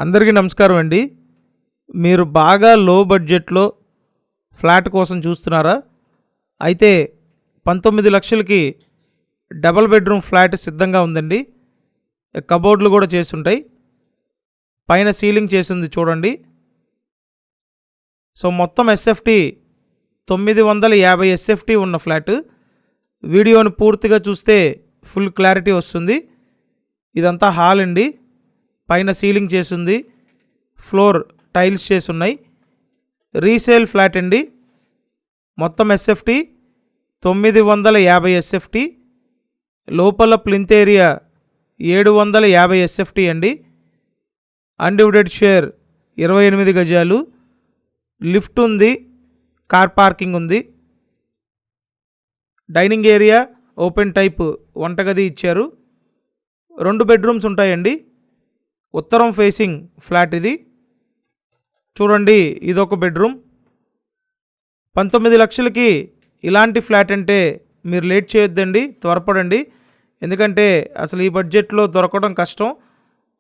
అందరికీ నమస్కారం అండి. మీరు బాగా లో బడ్జెట్లో ఫ్లాట్ కోసం చూస్తున్నారా? అయితే 19 లక్షలకి డబల్ బెడ్రూమ్ ఫ్లాట్ సిద్ధంగా ఉందండి. కబోర్డ్లు కూడా చేసుంటాయి. పైన సీలింగ్ చేసింది చూడండి. సో మొత్తం ఎస్ఎఫ్టీ 950 ఎస్ఎఫ్టీ ఉన్న ఫ్లాట్. వీడియోని పూర్తిగా చూస్తే ఫుల్ క్లారిటీ వస్తుంది. ఇదంతా హాల్ అండి. పైన సీలింగ్ చేసింది, ఫ్లోర్ టైల్స్ చేసి ఉన్నాయి. రీసేల్ ఫ్లాట్ అండి. మొత్తం ఎస్ఎఫ్టీ 950 ఎస్ఎఫ్టీ. లోపల ప్లింత్ ఏరియా 750 ఎస్ఎఫ్టీ అండి. అన్డివిడెడ్ షేర్ 28 గజాలు. లిఫ్ట్ ఉంది, కార్ పార్కింగ్ ఉంది. డైనింగ్ ఏరియా ఓపెన్ టైప్ వంటగది ఇచ్చారు. 2 బెడ్రూమ్స్ ఉంటాయండి. ఉత్తరం ఫేసింగ్ ఫ్లాట్ ఇది. చూడండి, ఇదొక బెడ్రూమ్. 19 లక్షలకి ఇలాంటి ఫ్లాట్ అంటే మీరు లేట్ చేయొద్దండి, త్వరపడండి. ఎందుకంటే అసలు ఈ బడ్జెట్లో దొరకడం కష్టం.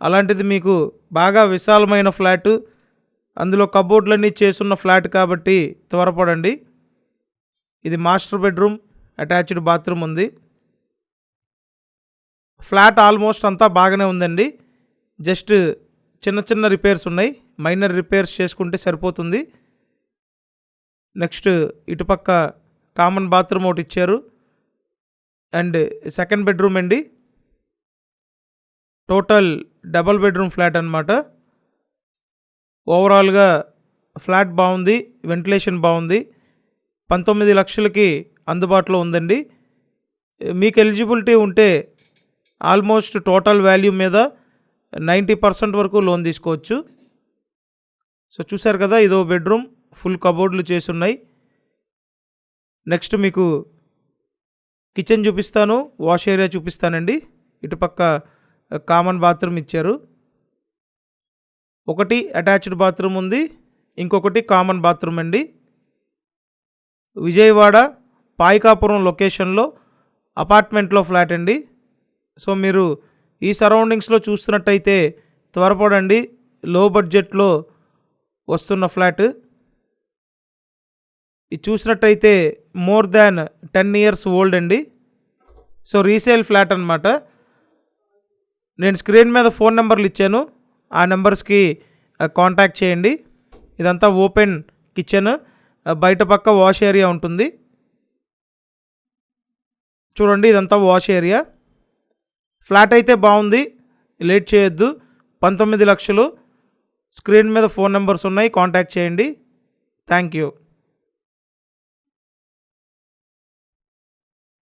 అలాంటిది మీకు బాగా విశాలమైన ఫ్లాట్, అందులో కబోర్డ్లన్నీ చేసున్న ఫ్లాట్ కాబట్టి త్వరపడండి. ఇది మాస్టర్ బెడ్రూమ్, అటాచ్డ్ బాత్రూమ్ ఉంది. ఫ్లాట్ ఆల్మోస్ట్ అంతా బాగానే ఉందండి. జస్ట్ చిన్న చిన్న రిపేర్స్ ఉన్నాయి. మైనర్ రిపేర్స్ చేసుకుంటే సరిపోతుంది. నెక్స్ట్ ఇటుపక్క కామన్ బాత్రూమ్ ఒకటి ఇచ్చారు. అండ్ సెకండ్ బెడ్రూమ్ అండి. టోటల్ డబల్ బెడ్రూమ్ ఫ్లాట్ అన్నమాట. ఓవరాల్గా ఫ్లాట్ బాగుంది, వెంటిలేషన్ బాగుంది. 19 లక్షలకి అందుబాటులో ఉందండి. మీకు ఎలిజిబిలిటీ ఉంటే ఆల్మోస్ట్ టోటల్ వాల్యూ మీద 90% వరకు లోన్ తీసుకోవచ్చు. సో చూసారు కదా, ఇదో బెడ్రూమ్, ఫుల్ కబోర్డ్లు చేసి ఉన్నాయి. నెక్స్ట్ మీకు కిచెన్ చూపిస్తాను, వాష్ ఏరియా చూపిస్తానండి. ఇటుపక్క కామన్ బాత్రూమ్ ఇచ్చారు. ఒకటి అటాచ్డ్ బాత్రూమ్ ఉంది, ఇంకొకటి కామన్ బాత్రూమ్ అండి. విజయవాడ పాయికాపురం లొకేషన్లో అపార్ట్మెంట్లో ఫ్లాట్ అండి. సో మీరు ఈ సరౌండింగ్స్లో చూస్తున్నట్టయితే త్వరపడండి. లో బడ్జెట్లో వస్తున్న ఫ్లాట్ ఇది. చూసినట్టయితే మోర్ దాన్ 10 years ఓల్డ్ అండి. సో రీసేల్ ఫ్లాట్ అన్నమాట. నేను స్క్రీన్ మీద ఫోన్ నెంబర్లు ఇచ్చాను, ఆ నెంబర్స్కి కాంటాక్ట్ చేయండి. ఇదంతా ఓపెన్ కిచెన్, బయట పక్క వాష్ ఏరియా ఉంటుంది. చూడండి, ఇదంతా వాష్ ఏరియా. ఫ్లాట్ అయితే బాగుంది, లేట్ చేయొద్దు. 19 లక్షలు. స్క్రీన్ మీద ఫోన్ నెంబర్స్ ఉన్నాయి, కాంటాక్ట్ చేయండి. Thank you.